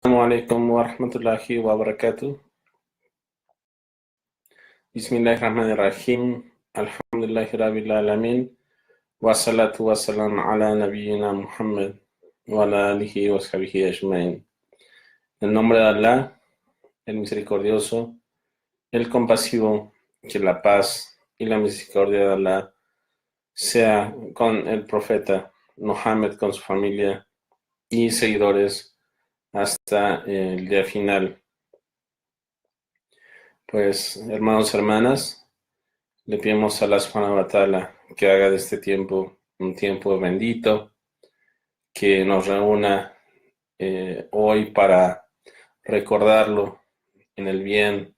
Assalamu alaikum wa rahmatullahi wa barakatuh. Bismillahirrahmanirrahim. Alhamdulillahi rabbil alamin. Wa salatu wa salam ala nabiyyina Muhammad wa ala alihi wa sahbihi ajmain. En nombre de Allah, el misericordioso, el compasivo, que la paz y la misericordia de Allah sea con el profeta Muhammad, con su familia y seguidores hasta el día final. Pues, hermanos y hermanas, le pedimos a Allah subhanahu wa ta'ala que haga de este tiempo un tiempo bendito, que nos reúna hoy para recordarlo en el bien,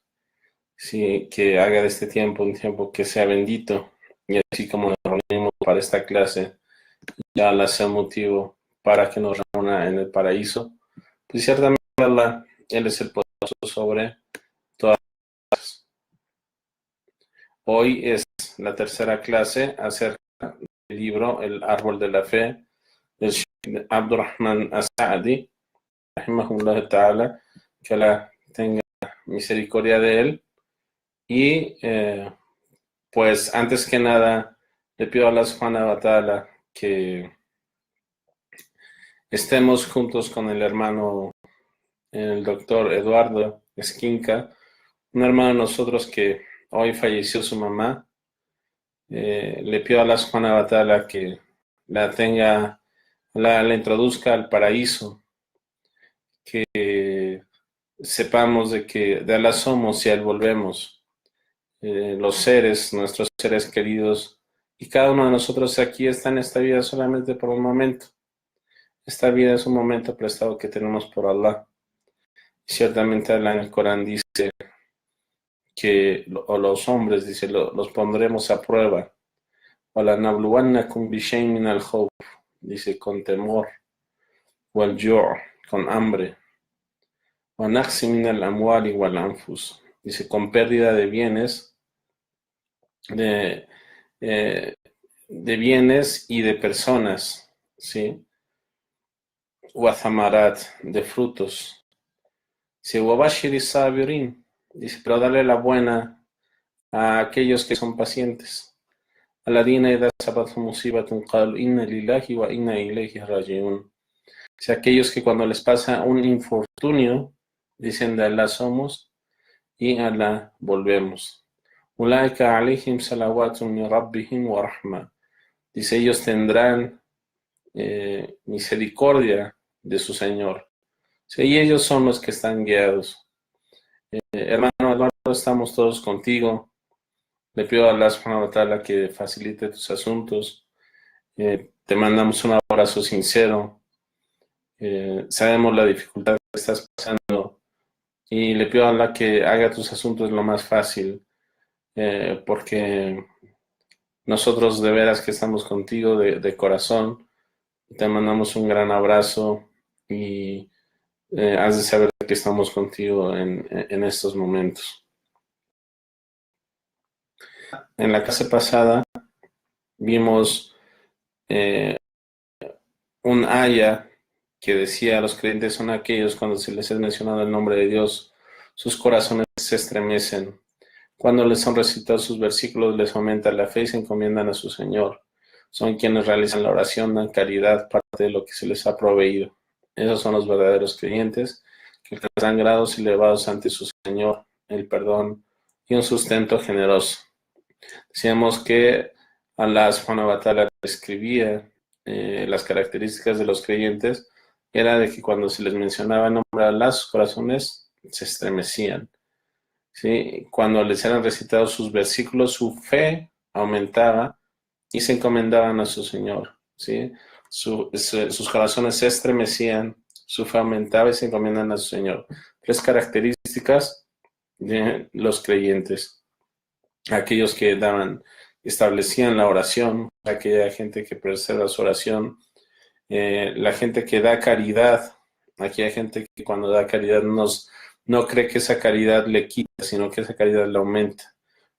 sí, que haga de este tiempo un tiempo que sea bendito, y así como nos reunimos para esta clase, ya Allah sea motivo para que nos reúna en el paraíso. Pues ciertamente Allah, Él es el poderoso sobre todas las cosas. Hoy es la tercera clase acerca del libro El Árbol de la Fe del Sheikh Abdurrahman As-Sa'di, rahimahullah ta'ala, que Allah tenga misericordia de él. Y pues antes que nada le pido a Allah subhanahu wa ta'ala que estemos juntos con el hermano, el doctor Eduardo Esquinca, un hermano de nosotros que hoy falleció su mamá. Le pido a Allah subhanahu wa ta'ala que la introduzca al paraíso, que sepamos de que de Allah somos y a Él volvemos, los seres, nuestros seres queridos, y cada uno de nosotros aquí está en esta vida solamente por un momento. Esta vida es un momento prestado que tenemos por Allah. Y ciertamente Allah en el Corán dice que los hombres, dice, los pondremos a prueba. وَلَنَبْلُوَنَّكُمْ بِشَيْءٍ مِنَ الْخَوْفِ, dice, con temor, وَالْجُوعِ, con hambre, وَنَقْصٍ مِنَ الْأَمْوَالِ وَالْأَنْفُسِ, dice, con pérdida de bienes, de bienes y de personas, ¿sí? وَثَمَرَاتٍ, de frutos. Dice, وَبَشِّرِ الصَّابِرِينَ, dice, pero dale la buena a aquellos que son pacientes. الَّذِينَ إِذَا أَصَابَتْهُمْ مُصِيبَةٌ قَالُوا إِنَّا لِلَّهِ وَإِنَّا إِلَيْهِ رَاجِعُونَ. Dice, aquellos que cuando les pasa un infortunio, dicen de Allah somos y a Allah volvemos. أُولَٰئِكَ عَلَيْهِمْ صَلَوَاتٌ مِّن رَّبِّهِمْ وَرَحْمَةٌ. Dice, ellos tendrán misericordia de su Señor. Sí, y ellos son los que están guiados. Hermano Eduardo, estamos todos contigo. Le pido a Allah subhanahu wa ta'ala que facilite tus asuntos. Te mandamos un abrazo sincero. Sabemos la dificultad que estás pasando y le pido a Allah que haga tus asuntos lo más fácil, porque nosotros de veras que estamos contigo de corazón. Te mandamos un gran abrazo y has de saber que estamos contigo en estos momentos. En la clase pasada vimos un aya que decía: los creyentes son aquellos cuando se les es mencionado el nombre de Dios, sus corazones se estremecen. Cuando les son recitados sus versículos, les aumenta la fe y se encomiendan a su Señor. Son quienes realizan la oración, dan caridad, parte de lo que se les ha proveído. Esos son los verdaderos creyentes, que alcanzan grados elevados ante su Señor, el perdón y un sustento generoso. Decíamos que Allah subhanahu wa ta'ala describía las características de los creyentes, era de que cuando se les mencionaba el nombre de Allah, sus corazones se estremecían. ¿Sí? Cuando les eran recitados sus versículos, su fe aumentaba y se encomendaban a su Señor. ¿Sí? Sus corazones se estremecían, su fe aumentaba y se encomiendan a su Señor. 3 características de los creyentes. Aquellos que establecían la oración, aquella gente que preserva su oración, la gente que da caridad, aquella gente que cuando da caridad no cree que esa caridad le quita, sino que esa caridad le aumenta.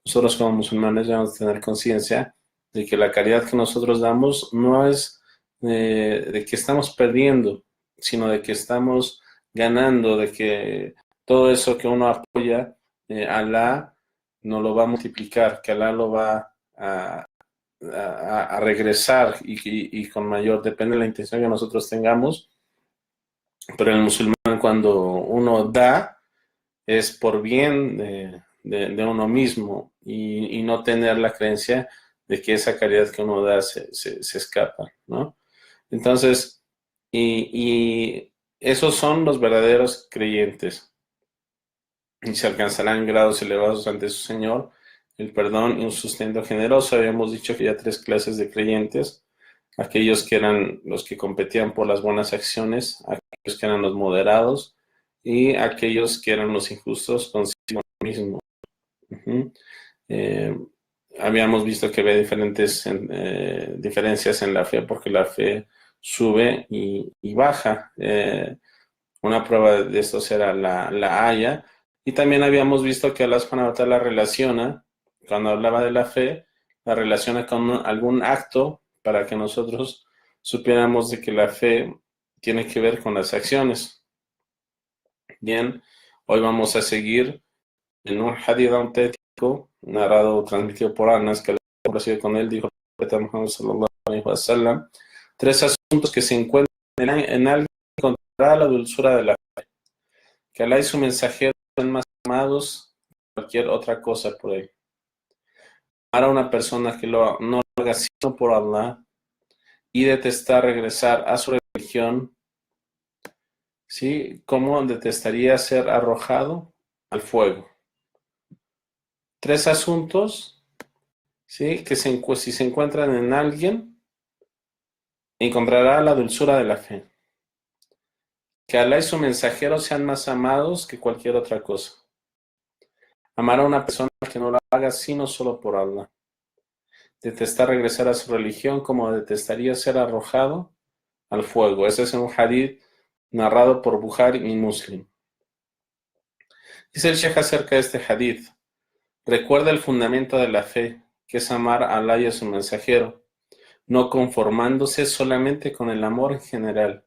Nosotros como musulmanes debemos tener conciencia de que la caridad que nosotros damos no es de que estamos perdiendo, sino de que estamos ganando de que todo eso que uno apoya, Alá no lo va a multiplicar, que Alá lo va a regresar y con mayor, depende de la intención que nosotros tengamos, pero el musulmán cuando uno da es por bien de uno mismo y no tener la creencia de que esa caridad que uno da se escapa, ¿no? Entonces, y esos son los verdaderos creyentes y se alcanzarán grados elevados ante su Señor, el perdón y un sustento generoso. Habíamos dicho que había tres clases de creyentes: aquellos que eran los que competían por las buenas acciones, aquellos que eran los moderados y aquellos que eran los injustos consigo mismo. Uh-huh. eh, Habíamos visto que había diferencias en la fe, porque la fe sube y baja. Una prueba de esto será la haya. Y también habíamos visto que Allah subhanahu wa ta'ala relaciona, cuando hablaba de la fe, la relaciona con algún acto para que nosotros supiéramos de que la fe tiene que ver con las acciones. Bien, hoy vamos a seguir en un hadith auténtico, narrado o transmitido por Anas, que Allah con él, dijo el profeta Muhammad sallallahu alaihi wasallam, tres asuntos que se encuentran en alguien que encontrará la dulzura de la fe, que Allah y su mensajero son más amados que cualquier otra cosa por él. Amar a una persona que no lo haga sino por Allah y detestar regresar a su religión, ¿sí? Como detestaría ser arrojado al fuego. Tres asuntos, ¿sí? Que si se encuentran en alguien, encontrará la dulzura de la fe. Que Allah y su mensajero sean más amados que cualquier otra cosa. Amar a una persona que no lo haga sino solo por Allah. Detestar regresar a su religión como detestaría ser arrojado al fuego. Ese es un hadith narrado por Bukhari y Muslim. Dice el Sheikh acerca de este hadith: recuerda el fundamento de la fe, que es amar a Allah y a su mensajero, no conformándose solamente con el amor en general,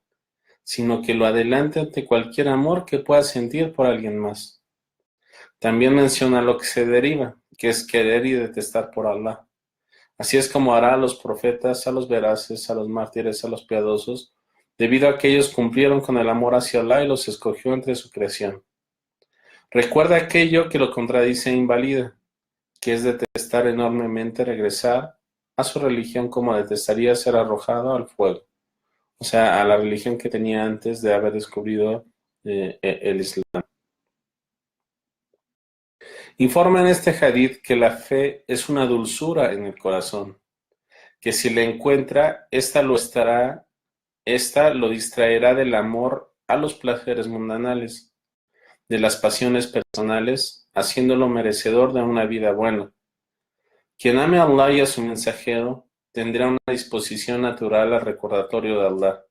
sino que lo adelante ante cualquier amor que pueda sentir por alguien más. También menciona lo que se deriva, que es querer y detestar por Allah. Así es como hará a los profetas, a los veraces, a los mártires, a los piadosos, debido a que ellos cumplieron con el amor hacia Allah y los escogió entre su creación. Recuerda aquello que lo contradice e invalida, que es detestar enormemente regresar a su religión como detestaría ser arrojado al fuego. O sea, a la religión que tenía antes de haber descubierto el Islam. Informa en este hadith que la fe es una dulzura en el corazón, que si la encuentra, ésta lo distraerá del amor a los placeres mundanales, de las pasiones personales, haciéndolo merecedor de una vida buena. Quien ame a Allah y a su mensajero tendrá una disposición natural al recordatorio de Allah,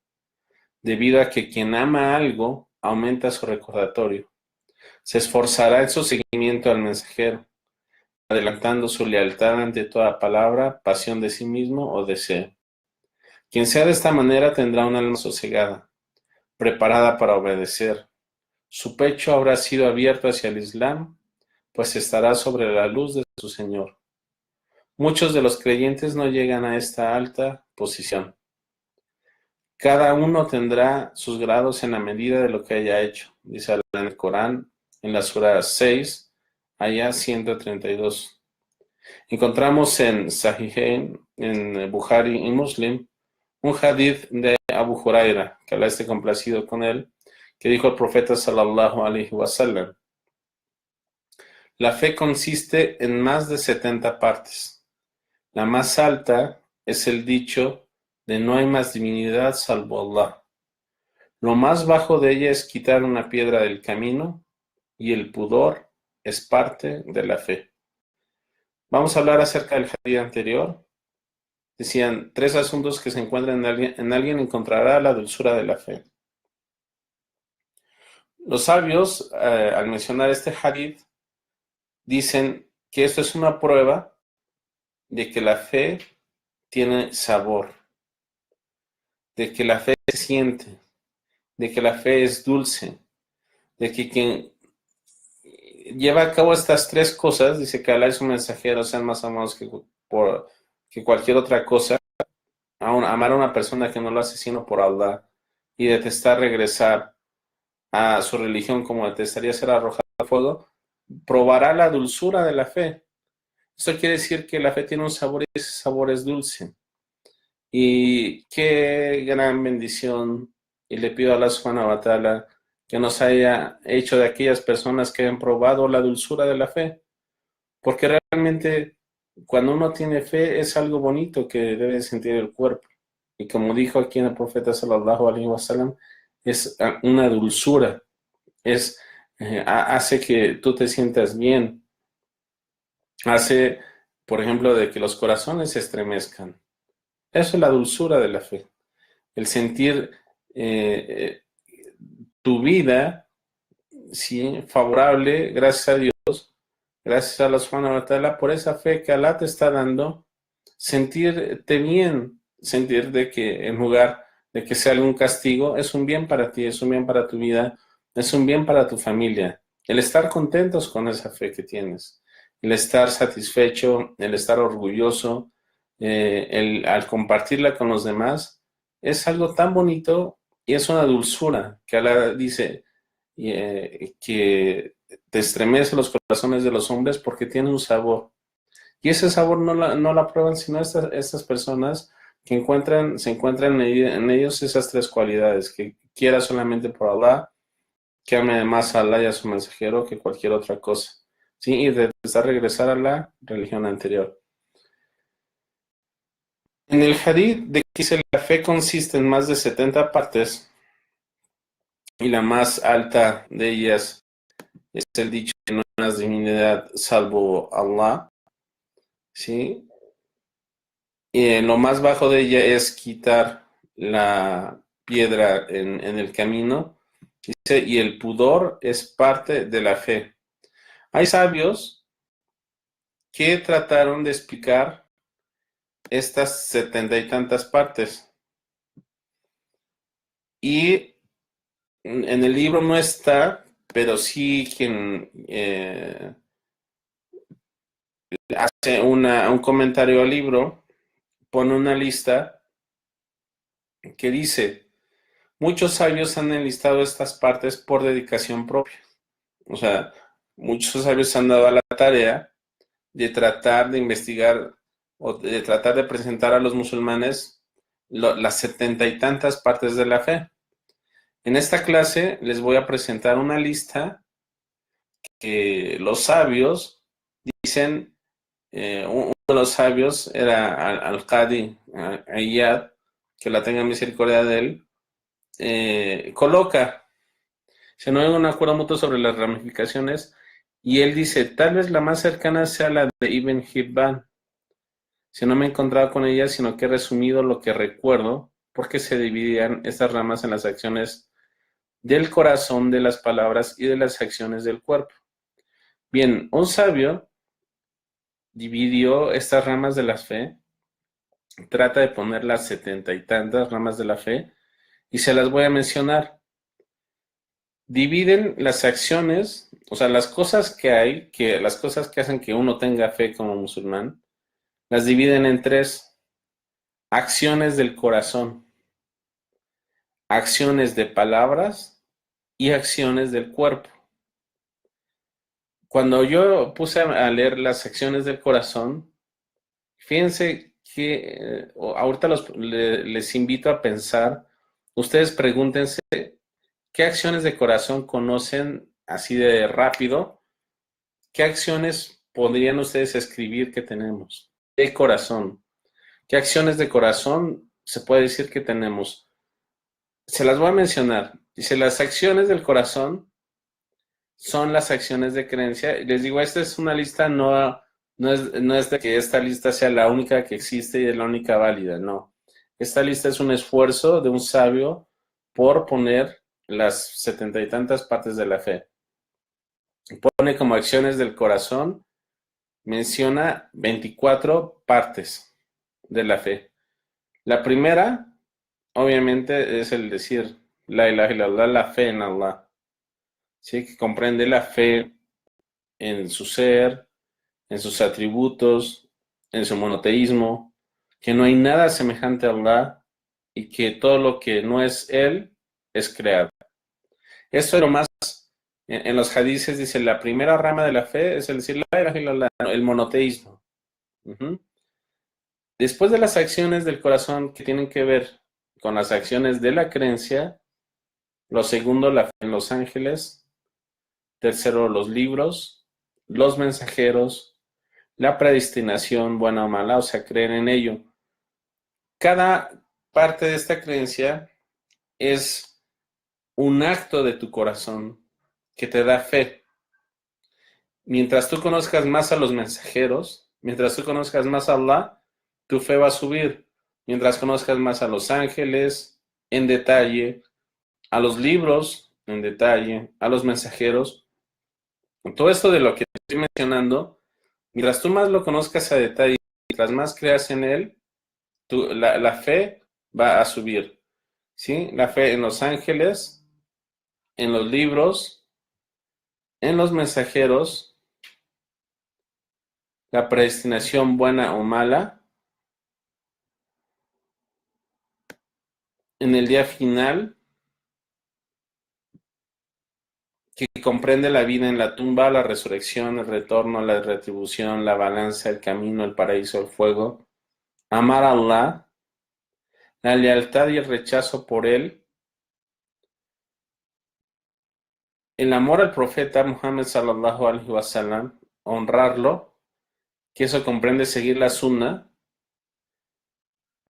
debido a que quien ama algo aumenta su recordatorio. Se esforzará en su seguimiento al mensajero, adelantando su lealtad ante toda palabra, pasión de sí mismo o deseo. Quien sea de esta manera tendrá un alma sosegada, preparada para obedecer. Su pecho habrá sido abierto hacia el Islam, pues estará sobre la luz de su Señor. Muchos de los creyentes no llegan a esta alta posición. Cada uno tendrá sus grados en la medida de lo que haya hecho, dice Allah en el Corán, en la Sura 6, ayah 132. Encontramos en Sahihain, en Bukhari y Muslim, un hadith de Abu Huraira, que Allah esté complacido con él, que dijo el profeta sallallahu alaihi wasallam: la fe consiste en más de 70 partes. La más alta es el dicho de no hay más divinidad salvo Allah. Lo más bajo de ella es quitar una piedra del camino, y el pudor es parte de la fe. Vamos a hablar acerca del hadith anterior. Decían, tres asuntos que se encuentran en alguien encontrará la dulzura de la fe. Los sabios, al mencionar este hadith, dicen que esto es una prueba de que la fe tiene sabor, de que la fe se siente, de que la fe es dulce, de que quien lleva a cabo estas tres cosas, dice que Alá y su mensajero sean más amados que cualquier otra cosa, amar a una persona que no lo hace sino por Allah, y detestar regresar a su religión como detestaría ser arrojado al fuego, probará la dulzura de la fe. Esto quiere decir que la fe tiene un sabor y ese sabor es dulce. Y qué gran bendición. Y le pido a Allah subhanahu wa ta'ala que nos haya hecho de aquellas personas que han probado la dulzura de la fe. Porque realmente cuando uno tiene fe es algo bonito que debe sentir el cuerpo. Y como dijo aquí en el profeta sallallahu alaihi wasallam, es una dulzura. Hace que tú te sientas bien. Hace, por ejemplo, de que los corazones se estremezcan. Eso es la dulzura de la fe. El sentir eh, tu vida, sí, favorable, gracias a Dios, gracias a Allah subhanahu wa ta'ala, por esa fe que Allah te está dando, sentirte bien, sentir de que en lugar de que sea algún castigo, es un bien para ti, es un bien para tu vida, es un bien para tu familia. El estar contentos con esa fe que tienes, el estar satisfecho, el estar orgulloso, al compartirla con los demás, es algo tan bonito y es una dulzura que Allah dice que te estremece los corazones de los hombres porque tiene un sabor. Y ese sabor no la prueban sino estas personas que se encuentran en ellos esas tres cualidades, que quiera solamente por Allah, que ame más a Allah y a su mensajero que cualquier otra cosa. ¿Sí? Y de regresar a la religión anterior. En el hadith de que dice la fe consiste en más de 70 partes y la más alta de ellas es el dicho que no hay más divinidad salvo Allah, ¿sí? Y lo más bajo de ella es quitar la piedra en el camino, dice, y el pudor es parte de la fe. Hay sabios que trataron de explicar estas 70 y tantas partes. Y en el libro no está, pero sí quien hace un comentario al libro, pone una lista que dice, muchos sabios han enlistado estas partes por dedicación propia. O sea, muchos sabios se han dado a la tarea de tratar de investigar o de tratar de presentar a los musulmanes las 70 y tantas partes de la fe. En esta clase les voy a presentar una lista que los sabios dicen, uno de los sabios era Al-Qadi Ayyad, que la tenga misericordia de él, coloca, si no hay un acuerdo mutuo sobre las ramificaciones, y él dice, tal vez la más cercana sea la de Ibn Hibban, si no me he encontrado con ella, sino que he resumido lo que recuerdo, porque se dividían estas ramas en las acciones del corazón, de las palabras y de las acciones del cuerpo. Bien, un sabio dividió estas ramas de la fe, trata de poner las 70 y tantas ramas de la fe, y se las voy a mencionar. Dividen las acciones, o sea, las cosas que hay, las cosas que hacen que uno tenga fe como musulmán, las dividen en tres: acciones del corazón, acciones de palabras y acciones del cuerpo. Cuando yo puse a leer las acciones del corazón, fíjense que ahorita les invito a pensar, ustedes pregúntense qué acciones de corazón conocen así de rápido, qué acciones podrían ustedes escribir que tenemos de corazón, qué acciones de corazón se puede decir que tenemos. Se las voy a mencionar. Dice, las acciones del corazón son las acciones de creencia. Les digo, esta es una lista, no es de que esta lista sea la única que existe y es la única válida, no. Esta lista es un esfuerzo de un sabio por poner las 70 y tantas partes de la fe. Pone como acciones del corazón, menciona 24 partes de la fe. La primera, obviamente, es el decir, la ilaha illallah, la fe en Allah. ¿sí? Que comprende la fe en su ser, en sus atributos, en su monoteísmo, que no hay nada semejante a Allah y que todo lo que no es Él es creado. Esto es lo más, en los hadices dice, la primera rama de la fe es el decir la ilaha illallah, el monoteísmo. Uh-huh. Después de las acciones del corazón que tienen que ver con las acciones de la creencia, lo segundo, la fe en los ángeles, tercero, los libros, los mensajeros, la predestinación, buena o mala, o sea, creer en ello. Cada parte de esta creencia es un acto de tu corazón que te da fe. Mientras tú conozcas más a los mensajeros, mientras tú conozcas más a Allah, tu fe va a subir. Mientras conozcas más a los ángeles en detalle, a los libros en detalle, a los mensajeros, todo esto de lo que estoy mencionando, mientras tú más lo conozcas a detalle, mientras más creas en él, la fe va a subir. ¿Sí? La fe en los ángeles, en los libros, en los mensajeros, la predestinación buena o mala, en el día final, que comprende la vida en la tumba, la resurrección, el retorno, la retribución, la balanza, el camino, el paraíso, el fuego, amar a Allah, la lealtad y el rechazo por él, el amor al profeta Muhammad sallallahu alaihi wasallam, honrarlo, que eso comprende seguir la sunna.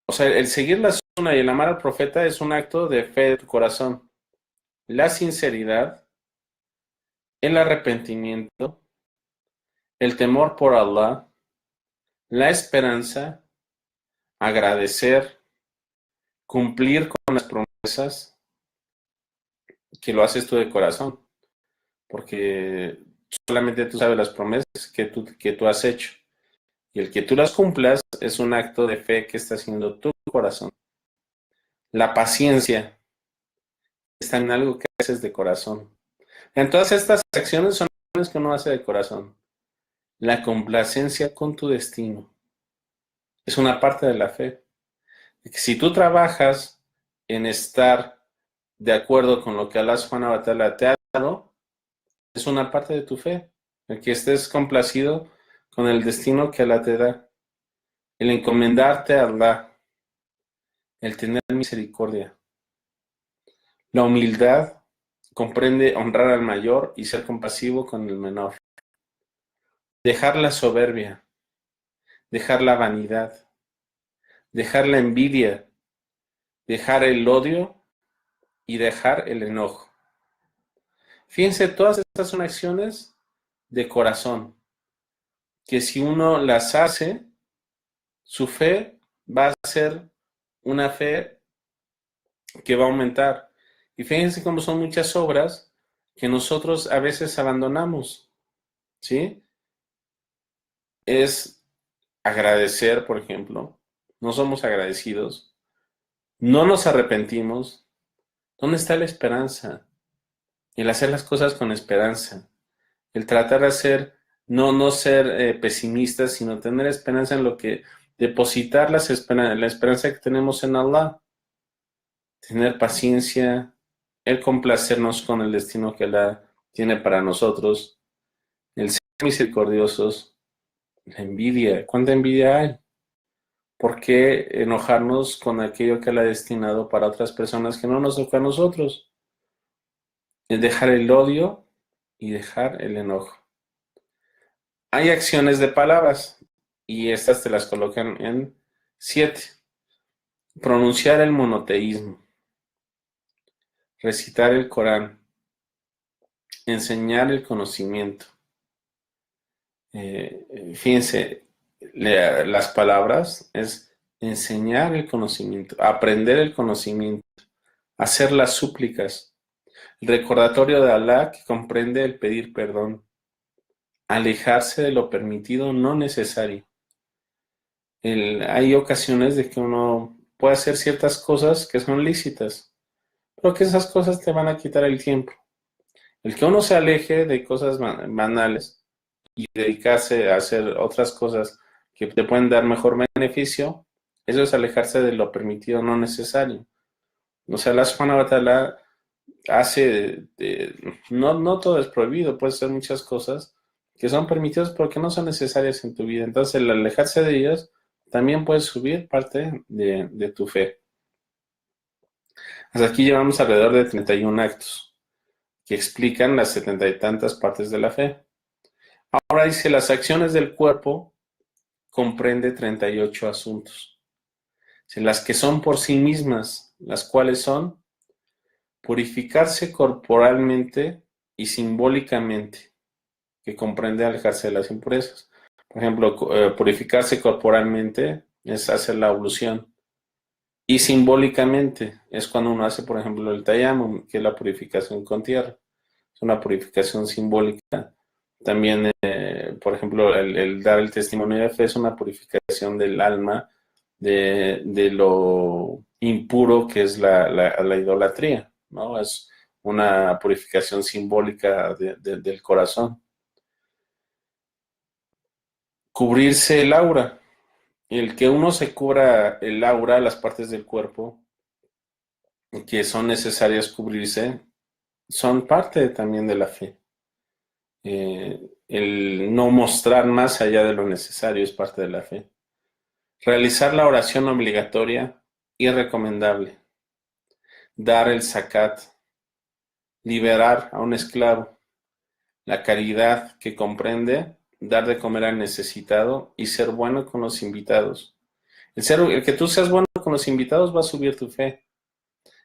O sea, el seguir la sunna y el amar al profeta es un acto de fe de tu corazón. La sinceridad, el arrepentimiento, el temor por Allah, la esperanza, agradecer, cumplir con las promesas, que lo haces tú de corazón, porque solamente tú sabes las promesas que tú has hecho. Y el que tú las cumplas es un acto de fe que está haciendo tu corazón. La paciencia está en algo que haces de corazón. En todas estas acciones son acciones que uno hace de corazón. La complacencia con tu destino es una parte de la fe. Si tú trabajas en estar de acuerdo con lo que Allah subhanahu wa ta'ala te ha dado, es una parte de tu fe. El que estés complacido con el destino que Allah te da. El encomendarte a Allah. El tener misericordia. La humildad comprende honrar al mayor y ser compasivo con el menor. Dejar la soberbia. Dejar la vanidad. Dejar la envidia. Dejar el odio y dejar el enojo. Fíjense, todas estas son acciones de corazón, que si uno las hace, su fe va a ser una fe que va a aumentar. Y fíjense cómo son muchas obras que nosotros a veces abandonamos, ¿sí? Es agradecer, por ejemplo. No somos agradecidos. No nos arrepentimos. ¿Dónde está la esperanza? El hacer las cosas con esperanza. El tratar de hacer, no ser pesimistas, sino tener esperanza en lo que, depositar la esperanza que tenemos en Allah. Tener paciencia, el complacernos con el destino que Allah tiene para nosotros, el ser misericordiosos, la envidia. ¿Cuánta envidia hay? ¿Por qué enojarnos con aquello que Allah ha destinado para otras personas que no nos toca a nosotros? Es dejar el odio y dejar el enojo. Hay acciones de palabras y estas te las colocan en 7. Pronunciar el monoteísmo, recitar el Corán, enseñar el conocimiento. Fíjense, las palabras es enseñar el conocimiento, aprender el conocimiento, hacer las súplicas, el recordatorio de Allah que comprende el pedir perdón, alejarse de lo permitido no necesario. Hay ocasiones de que uno puede hacer ciertas cosas que son lícitas, pero que esas cosas te van a quitar el tiempo. El que uno se aleje de cosas banales y dedicarse a hacer otras cosas que te pueden dar mejor beneficio, eso es alejarse de lo permitido, no necesario. O sea, Allah subhanahu wa ta'ala hace, no todo es prohibido, puede ser muchas cosas que son permitidas porque no son necesarias en tu vida. Entonces, el alejarse de ellas también puede subir parte de tu fe. Hasta aquí llevamos alrededor de 31 actos que explican las 70 y tantas partes de la fe. Ahora dice, las acciones del cuerpo comprende 38 asuntos. Las que son por sí mismas, las cuales son purificarse corporalmente y simbólicamente, que comprende alejarse de las impurezas. Por ejemplo, purificarse corporalmente es hacer la ablución. Y simbólicamente es cuando uno hace, por ejemplo, el tayammum, que es la purificación con tierra. Es una purificación simbólica. También, por ejemplo, el dar el testimonio de fe es una purificación del alma de lo impuro que es la idolatría, ¿no? Es una purificación simbólica del corazón. Cubrirse el aura. El que uno se cubra el aura, las partes del cuerpo que son necesarias cubrirse, son parte también de la fe. El no mostrar más allá de lo necesario es parte de la fe. Realizar la oración obligatoria y recomendable. Dar el zakat. Liberar a un esclavo. La caridad, que comprende dar de comer al necesitado y ser bueno con los invitados. El que tú seas bueno con los invitados va a subir tu fe.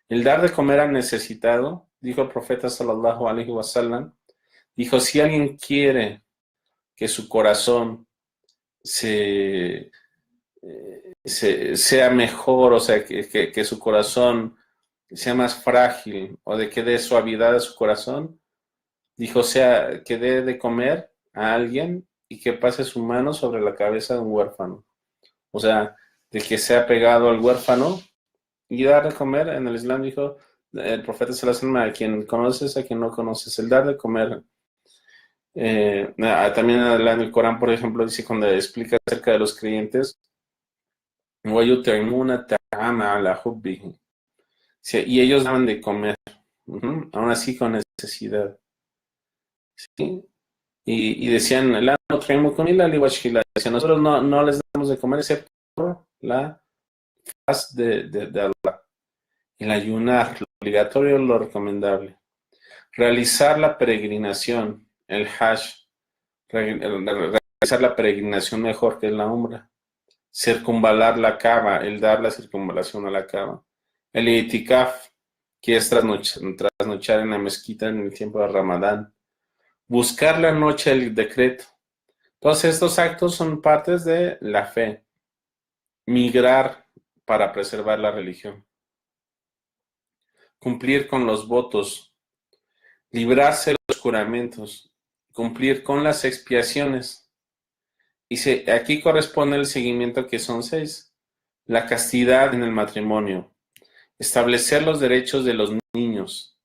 El dar de comer al necesitado, dijo el profeta sallallahu alaihi wasallam, dijo, si alguien quiere que su corazón sea mejor, o sea, que su corazón sea más frágil o de que dé suavidad a su corazón, dijo, sea, que dé de comer a alguien y que pase su mano sobre la cabeza de un huérfano. O sea, de que sea pegado al huérfano y dar de comer. En el Islam dijo el profeta sallallahu alaihi wasallam, a quien conoces, a quien no conoces, el dar de comer. También en el Corán, por ejemplo, dice cuando explica acerca de los creyentes, sí, y ellos daban de comer, aún así con necesidad. ¿Sí? Y decían, nosotros no les damos de comer excepto por la faz de Allah. El ayunar, lo obligatorio, lo recomendable. Realizar la peregrinación, el hajj, realizar la peregrinación mejor que la umbra. Circunvalar la Kaaba, el dar la circunvalación a la Kaaba. El itikaf, que es trasnochar en la mezquita en el tiempo de Ramadán. Buscar la noche del decreto. Todos estos actos son partes de la fe. Migrar para preservar la religión. Cumplir con los votos. Librarse de los juramentos. Cumplir con las expiaciones. Y aquí corresponde el seguimiento, que son 6. La castidad en el matrimonio. Establecer los derechos de los niños.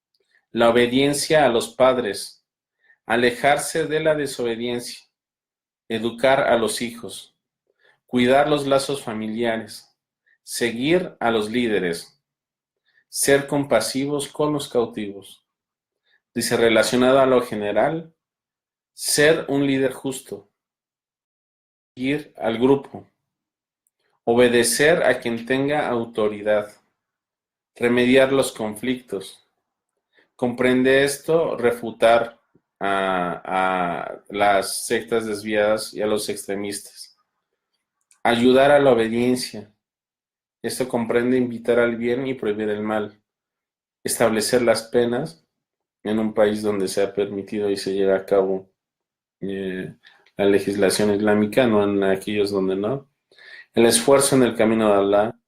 La obediencia a los padres. Alejarse de la desobediencia. Educar a los hijos. Cuidar los lazos familiares. Seguir a los líderes. Ser compasivos con los cautivos. Dice, relacionado a lo general, ser un líder justo. Seguir al grupo. Obedecer a quien tenga autoridad. Remediar los conflictos. Comprende esto, refutar a las sectas desviadas y a los extremistas. Ayudar a la obediencia. Esto comprende invitar al bien y prohibir el mal. Establecer las penas en un país donde sea permitido y se lleve a cabo la legislación islámica, no en aquellos donde no. El esfuerzo en el camino de Allah.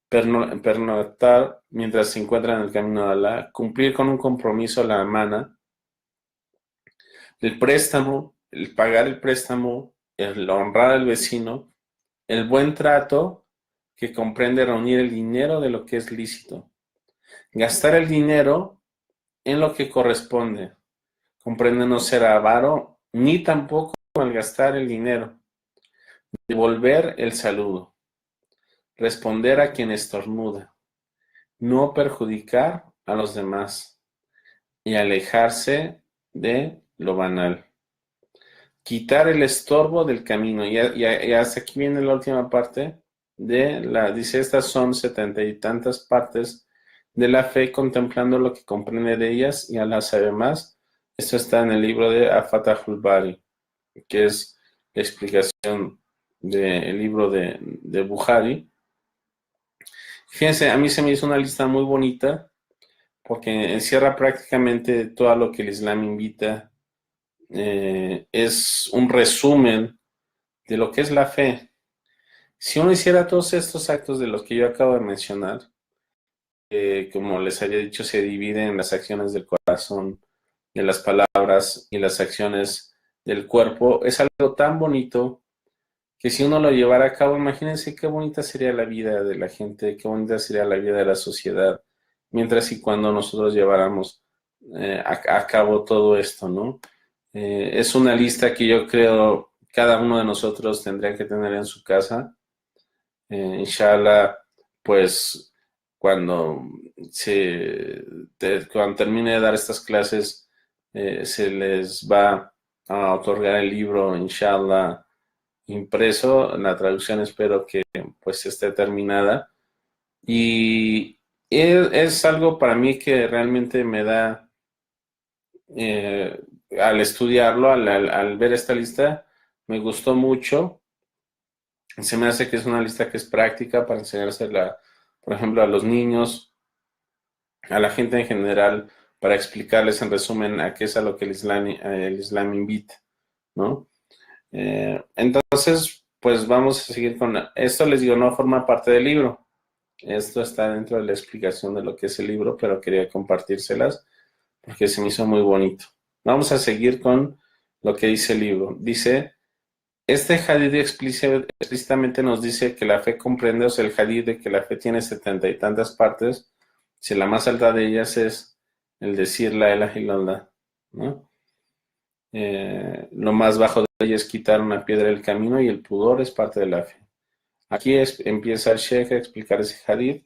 Pernoctar mientras se encuentra en el camino de Allah. Cumplir con un compromiso a la amana. El préstamo, el pagar el préstamo, el honrar al vecino, el buen trato, que comprende reunir el dinero de lo que es lícito, gastar el dinero en lo que corresponde, Comprende no ser avaro, ni tampoco malgastar el dinero, devolver el saludo, responder a quien estornuda, no perjudicar a los demás y alejarse de lo banal. Quitar el estorbo del camino. Y hasta aquí viene la última parte dice, estas son 70 y tantas partes de la fe, contemplando lo que comprende de ellas y Allah sabe más. Esto está en el libro de Al-Fatahul Bari, que es la explicación del libro de Bukhari. Fíjense, a mí se me hizo una lista muy bonita porque encierra prácticamente todo lo que el Islam invita. Es un resumen de lo que es la fe. Si uno hiciera todos estos actos de los que yo acabo de mencionar, como les había dicho, se dividen en las acciones del corazón, de las palabras y las acciones del cuerpo, es algo tan bonito que si uno lo llevara a cabo, imagínense qué bonita sería la vida de la gente, qué bonita sería la vida de la sociedad, mientras y cuando nosotros lleváramos a cabo todo esto, ¿no? Es una lista que yo creo cada uno de nosotros tendría que tener en su casa. Inshallah, pues cuando cuando termine de dar estas clases, se les va a otorgar el libro, inshallah, impreso. La traducción espero que pues esté terminada. Y es algo para mí que realmente me da, al estudiarlo, al ver esta lista, me gustó mucho. Se me hace que es una lista que es práctica para enseñársela, por ejemplo, a los niños, a la gente en general, para explicarles en resumen a qué es a lo que el Islam invita, ¿no? Entonces, pues vamos a seguir con esto. Les digo, no forma parte del libro. Esto está dentro de la explicación de lo que es el libro, pero quería compartírselas porque se me hizo muy bonito. Vamos a seguir con lo que dice el libro. Dice, este hadith explícitamente nos dice que la fe comprende, o sea, el hadith de que la fe tiene 70 y tantas partes, si la más alta de ellas es el decir la ilaha illallah, ¿no? Lo más bajo de ella es quitar una piedra del camino y el pudor es parte de la fe. Aquí empieza el Sheikh a explicar ese hadith.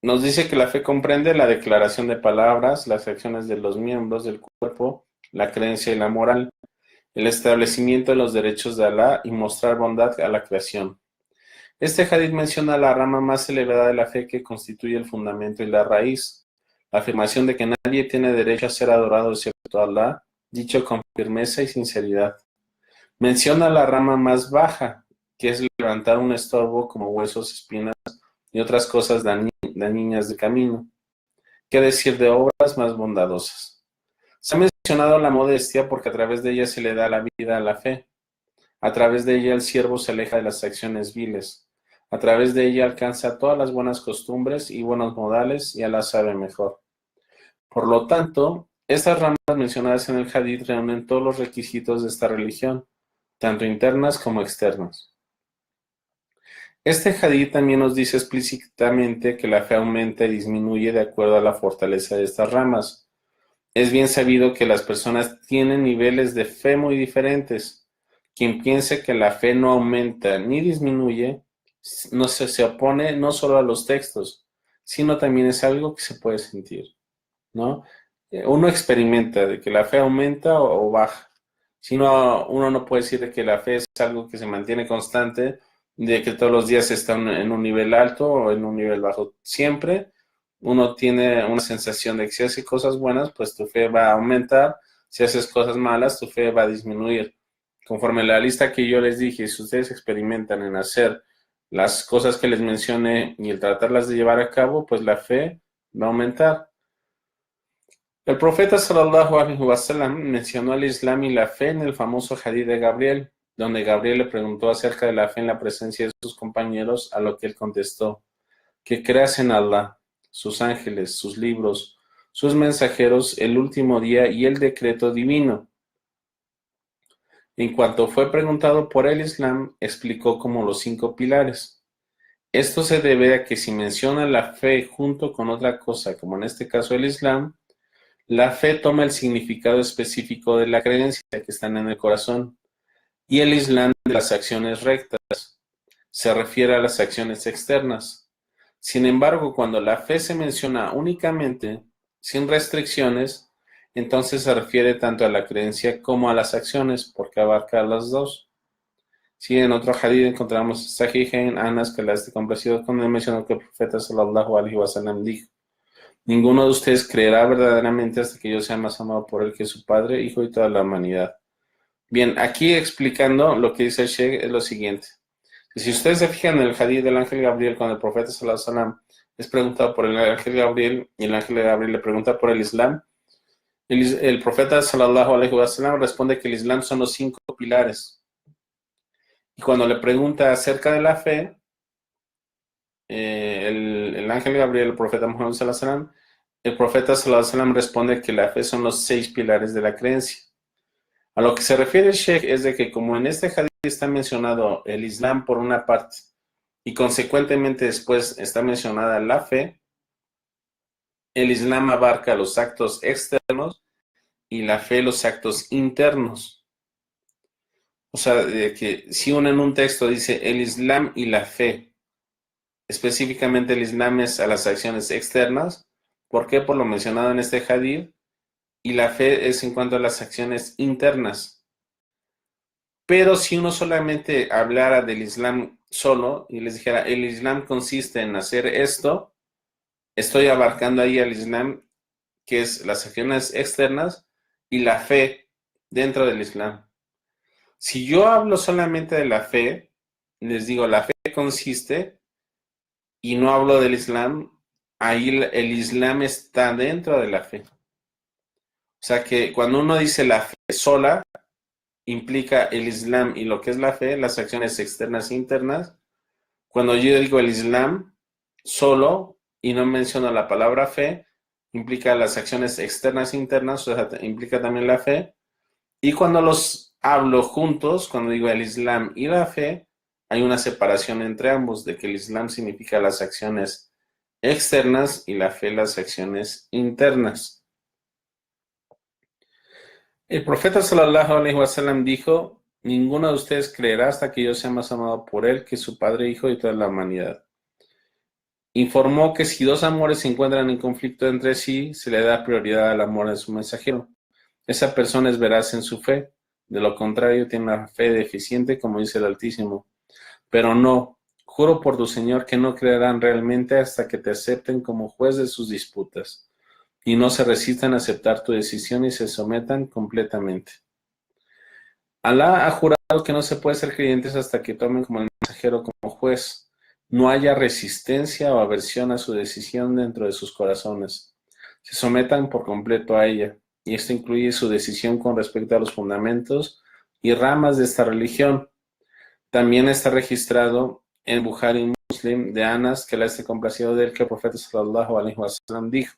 Nos dice que la fe comprende la declaración de palabras, las acciones de los miembros del cuerpo, la creencia y la moral, el establecimiento de los derechos de Alá y mostrar bondad a la creación. Este hadith menciona la rama más elevada de la fe que constituye el fundamento y la raíz, la afirmación de que nadie tiene derecho a ser adorado excepto Alá, dicho con firmeza y sinceridad. Menciona la rama más baja, que es levantar un estorbo como huesos, espinas y otras cosas dañinas de camino. ¿Qué decir de obras más bondadosas? Se ha mencionado la modestia porque a través de ella se le da la vida a la fe. A través de ella el siervo se aleja de las acciones viles. A través de ella alcanza todas las buenas costumbres y buenos modales y Alá sabe mejor. Por lo tanto, estas ramas mencionadas en el hadith reúnen todos los requisitos de esta religión, tanto internas como externas. Este hadith también nos dice explícitamente que la fe aumenta y disminuye de acuerdo a la fortaleza de estas ramas. Es bien sabido que las personas tienen niveles de fe muy diferentes. Quien piense que la fe no aumenta ni disminuye, no se opone no solo a los textos, sino también es algo que se puede sentir, ¿no? Uno experimenta de que la fe aumenta o baja. Sino uno no puede decir de que la fe es algo que se mantiene constante, de que todos los días está en un nivel alto o en un nivel bajo. Siempre uno tiene una sensación de que si haces cosas buenas, pues tu fe va a aumentar. Si haces cosas malas, tu fe va a disminuir. Conforme la lista que yo les dije, si ustedes experimentan en hacer las cosas que les mencioné y el tratarlas de llevar a cabo, pues la fe va a aumentar. El profeta sallallahu alaihi wasallam mencionó el Islam y la fe en el famoso hadith de Gabriel, donde Gabriel le preguntó acerca de la fe en la presencia de sus compañeros, a lo que él contestó, que creas en Allah, sus ángeles, sus libros, sus mensajeros, el último día y el decreto divino. En cuanto fue preguntado por el Islam, explicó como los 5 pilares. Esto se debe a que si menciona la fe junto con otra cosa, como en este caso el Islam, La fe toma el significado específico de la creencia que están en el corazón y el Islam de las acciones rectas. Se refiere a las acciones externas. Sin embargo, cuando la fe se menciona únicamente, sin restricciones, entonces se refiere tanto a la creencia como a las acciones, porque abarca las dos. Sí, en otro hadith encontramos Sahihain, Anas, que la esté complacido con él, mencionó que el profeta sallallahu alaihi wasallam dijo: ninguno de ustedes creerá verdaderamente hasta que yo sea más amado por él que su padre, hijo y toda la humanidad. Bien, aquí explicando lo que dice el Sheikh es lo siguiente. Si ustedes se fijan en el hadith del ángel Gabriel, cuando el profeta sallallahu alaihi wasallam es preguntado por el ángel Gabriel y el ángel Gabriel le pregunta por el Islam, el profeta sallallahu alaihi wasallam responde que el Islam son los 5 pilares. Y cuando le pregunta acerca de la fe, el ángel Gabriel, el profeta Muhammad sallallahu alaihi wasallam, el profeta sallallahu alaihi wasallam responde que la fe son los 6 pilares de la creencia. A lo que se refiere el Sheikh es de que como en este hadith está mencionado el Islam por una parte y consecuentemente después está mencionada la fe, el Islam abarca los actos externos y la fe los actos internos. O sea, de que si uno en un texto dice el Islam y la fe, específicamente el Islam es a las acciones externas. ¿Por qué? Por lo mencionado en este hadith. Y la fe es en cuanto a las acciones internas. Pero si uno solamente hablara del Islam solo y les dijera el Islam consiste en hacer esto, estoy abarcando ahí al Islam, que es las acciones externas y la fe dentro del Islam. Si yo hablo solamente de la fe, les digo la fe consiste y no hablo del Islam, ahí el Islam está dentro de la fe. O sea que cuando uno dice la fe sola, implica el Islam y lo que es la fe, las acciones externas e internas. Cuando yo digo el Islam solo y no menciono la palabra fe, implica las acciones externas e internas, o sea, implica también la fe. Y cuando los hablo juntos, cuando digo el Islam y la fe, hay una separación entre ambos, de que el Islam significa las acciones externas y la fe las acciones internas. El profeta sallallahu alaihi wasallam dijo: ninguno de ustedes creerá hasta que yo sea más amado por él que su padre, hijo y toda la humanidad. Informó que si dos amores se encuentran en conflicto entre sí, se le da prioridad al amor de su mensajero. Esa persona es veraz en su fe, de lo contrario tiene una fe deficiente, como dice el Altísimo. Pero no, juro por tu Señor que no creerán realmente hasta que te acepten como juez de sus disputas, y no se resistan a aceptar tu decisión y se sometan completamente. Alá ha jurado que no se puede ser creyentes hasta que tomen como el mensajero como juez. No haya resistencia o aversión a su decisión dentro de sus corazones. Se sometan por completo a ella, y esto incluye su decisión con respecto a los fundamentos y ramas de esta religión. También está registrado en Bukhari Muslim de Anas, que la esté complacido de él, que el profeta sallallahu alaihi wasallam dijo: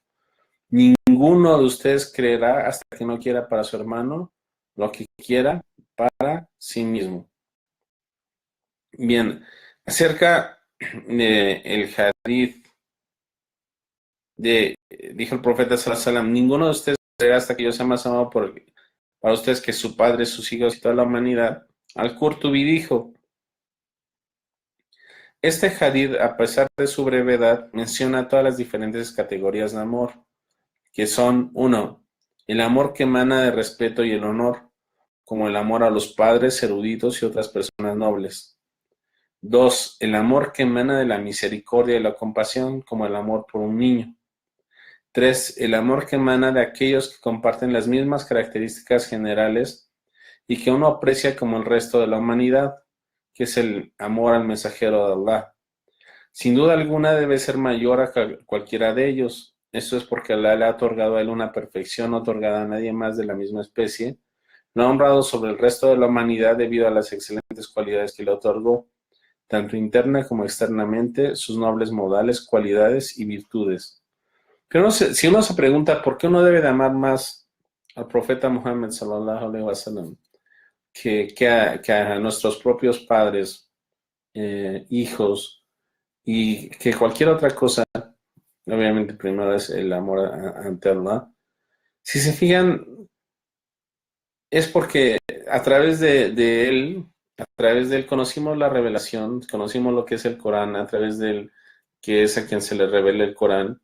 ninguno de ustedes creerá hasta que no quiera para su hermano lo que quiera para sí mismo. Bien, acerca del hadith dijo el profeta sallallahu alaihi wasallam: ninguno de ustedes creerá hasta que yo sea más amado para ustedes que su padre, sus hijos y toda la humanidad. Al-Qurtubi dijo: este hadith, a pesar de su brevedad, menciona todas las diferentes categorías de amor, que son: 1. El amor que emana de respeto y el honor, como el amor a los padres, eruditos y otras personas nobles. 2. El amor que emana de la misericordia y la compasión, como el amor por un niño. 3. El amor que emana de aquellos que comparten las mismas características generales y que uno aprecia como el resto de la humanidad, que es el amor al mensajero de Allah. Sin duda alguna debe ser mayor a cualquiera de ellos. Esto es porque Allah le ha otorgado a él una perfección otorgada a nadie más de la misma especie. Lo ha honrado sobre el resto de la humanidad debido a las excelentes cualidades que le otorgó, tanto interna como externamente, sus nobles modales, cualidades y virtudes. Pero si uno se pregunta por qué uno debe de amar más al profeta Muhammad sallallahu alaihi wasallam que a nuestros propios padres, hijos y que cualquier otra cosa, obviamente primero es el amor ante Allah. Si se fijan, es porque a través de él, a través de él conocimos la revelación, conocimos lo que es el Corán, a través de él, que es a quien se le revela el Corán,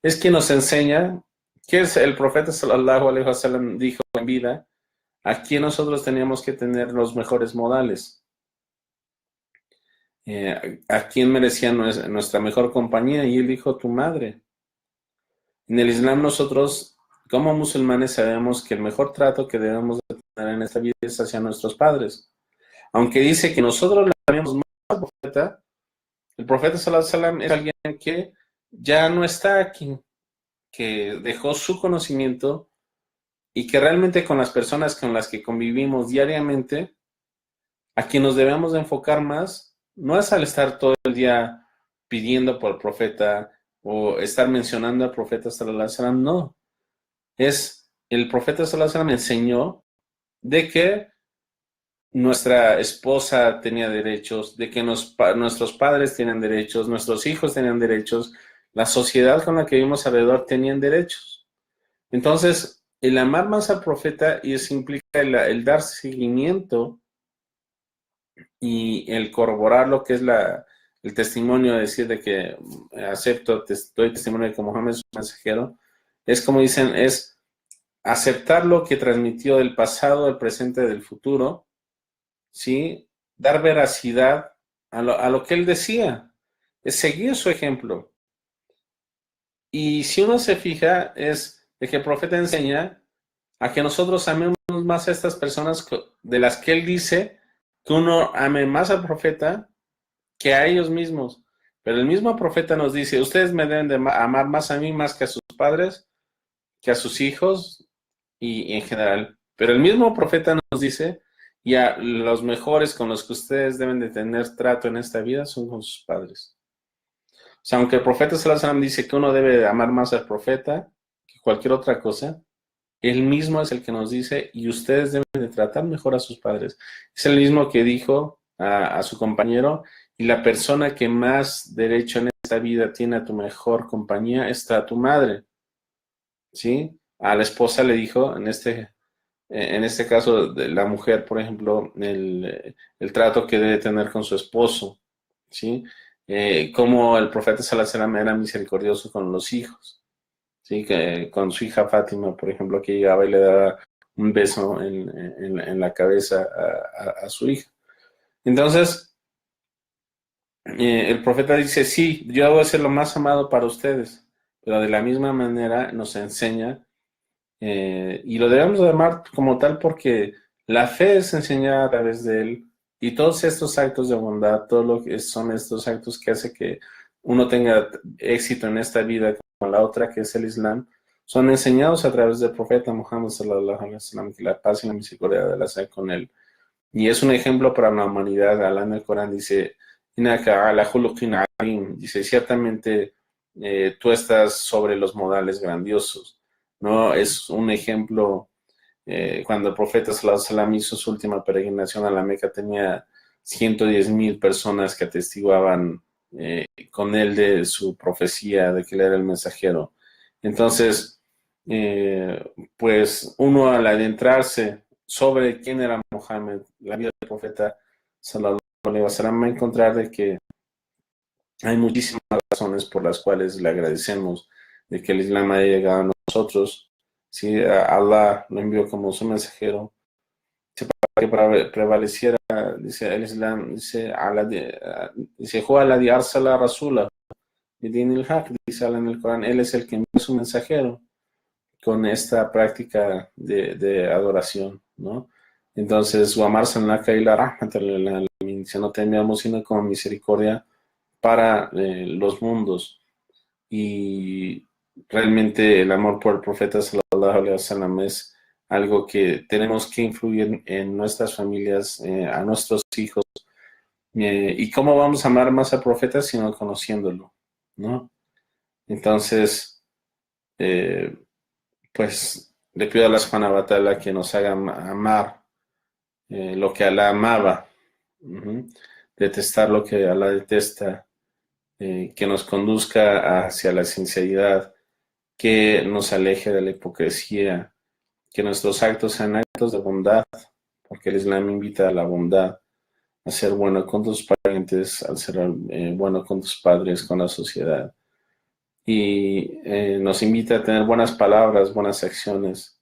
es quien nos enseña que es el profeta sallallahu alaihi wasallam dijo en vida, aquí nosotros teníamos que tener los mejores modales, a quién merecía nuestra mejor compañía, y él dijo tu madre. En el Islam nosotros, como musulmanes, sabemos que el mejor trato que debemos de tener en esta vida es hacia nuestros padres. Aunque dice que nosotros le amamos más al profeta, el profeta sallallahu alaihi wasallam es alguien que ya no está aquí, que dejó su conocimiento y que realmente con las personas con las que convivimos diariamente, a quien nos debemos de enfocar más, no es al estar todo el día pidiendo por el profeta o estar mencionando al profeta sallallahu alaihi wasallam, no. Es el profeta sallallahu alaihi wasallam enseñó de que nuestra esposa tenía derechos, de que nuestros padres tienen derechos, nuestros hijos tenían derechos, la sociedad con la que vivimos alrededor tenían derechos. Entonces, el amar más al profeta y eso implica el dar seguimiento y el corroborar lo que es el testimonio, de decir de que doy testimonio de que Mohammed es un mensajero, es como dicen, es aceptar lo que transmitió del pasado, del presente, del futuro, ¿sí? Dar veracidad a lo que él decía, es seguir su ejemplo. Y si uno se fija, es de que el profeta enseña a que nosotros amemos más a estas personas de las que él dice que uno ame más al profeta que a ellos mismos. Pero el mismo profeta nos dice, ustedes me deben de amar más a mí más que a sus padres, que a sus hijos y en general. Pero el mismo profeta nos dice, y a los mejores con los que ustedes deben de tener trato en esta vida son con sus padres. O sea, aunque el profeta sallallahu alaihi wasallam dice que uno debe de amar más al profeta que cualquier otra cosa, él mismo es el que nos dice, y ustedes deben de tratar mejor a sus padres. Es el mismo que dijo a su compañero, y la persona que más derecho en esta vida tiene a tu mejor compañía está a tu madre. ¿Sí? A la esposa le dijo, en este caso, de la mujer, por ejemplo, el trato que debe tener con su esposo, ¿sí? Como el profeta sallallahu alaihi wasallam era misericordioso con los hijos, ¿sí? Que con su hija Fátima, por ejemplo, que llegaba y le daba un beso en la cabeza a su hija. Entonces, el profeta dice, sí, yo debo ser lo más amado para ustedes, pero de la misma manera nos enseña, y lo debemos de amar como tal porque la fe es enseñada a través de él, y todos estos actos de bondad, todo lo que son estos actos que hace que uno tenga éxito en esta vida con la otra que es el Islam, son enseñados a través del profeta Muhammad sallallahu alaihi wasallam, que la paz y la misericordia de Allah sea con él. Y es un ejemplo para la humanidad. Allah en el Corán dice, Innaka ala khuluqin azim. Dice, ciertamente tú estás sobre los modales grandiosos. ¿No? Es un ejemplo, cuando el profeta sallallahu alaihi wasallam hizo su última peregrinación a la Meca, tenía 110,000 personas que atestiguaban con él de su profecía, de que él era el mensajero. Entonces, pues uno al adentrarse sobre quién era Mohammed, la vida del profeta sallallahu alaihi wasallam, va a encontrar de que hay muchísimas razones por las cuales le agradecemos de que el Islam haya llegado a nosotros. ¿Sí? Allah lo envió como su mensajero para que prevaleciera, dice el Islam, dice Huwa alladhi arsala rasula bidinil haq, dice Allah en el Corán, él es el que envió su mensajero con esta práctica de adoración, ¿no? Entonces, wa marsalnaka ila rahmatan lil alamin, dice, no te enviamos sino como misericordia para los mundos. Y realmente el amor por el profeta sallallahu alaihi wasallam es algo que tenemos que influir en nuestras familias, a nuestros hijos. ¿Y cómo vamos a amar más al profeta sino conociéndolo, ¿no? Entonces, pues le pido a la Subhanahu wa Ta'ala que nos haga amar lo que Alá amaba, detestar lo que Alá detesta, que nos conduzca hacia la sinceridad, que nos aleje de la hipocresía, que nuestros actos sean actos de bondad, porque el Islam invita a la bondad, a ser bueno con tus parientes, al ser bueno con tus padres, con la sociedad. Y nos invita a tener buenas palabras, buenas acciones.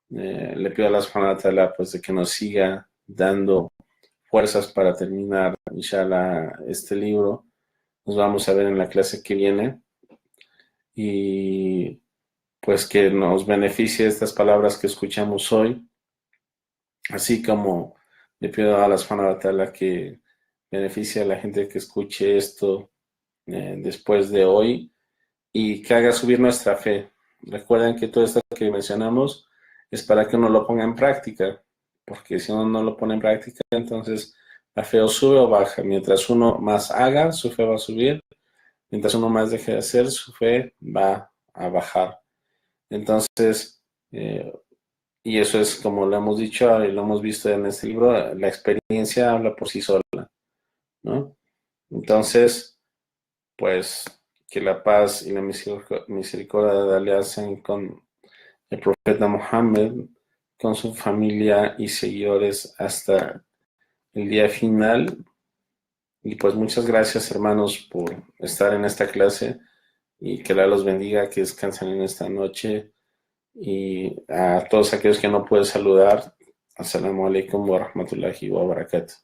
Le pido a la Subhanahu wa Ta'ala, pues, de que nos siga dando fuerzas para terminar, inshallah, este libro. Nos vamos a ver en la clase que viene. Y pues que nos beneficie estas palabras que escuchamos hoy, así como le pido a la Subhanahu wa Ta'ala que beneficie a la gente que escuche esto después de hoy y que haga subir nuestra fe. Recuerden que todo esto que mencionamos es para que uno lo ponga en práctica, porque si uno no lo pone en práctica, entonces la fe o sube o baja. Mientras uno más haga, su fe va a subir. Mientras uno más deje de hacer, su fe va a bajar. Entonces, y eso es como lo hemos dicho y lo hemos visto en este libro, la experiencia habla por sí sola, ¿no? Entonces, pues que la paz y la misericordia de Allah sean con el profeta Muhammad, con su familia y seguidores hasta el día final. Y pues muchas gracias, hermanos, por estar en esta clase y que Allah los bendiga, que descansen en esta noche. Y a todos aquellos que no puedo saludar, assalamu alaikum wa rahmatullahi wa barakatuh.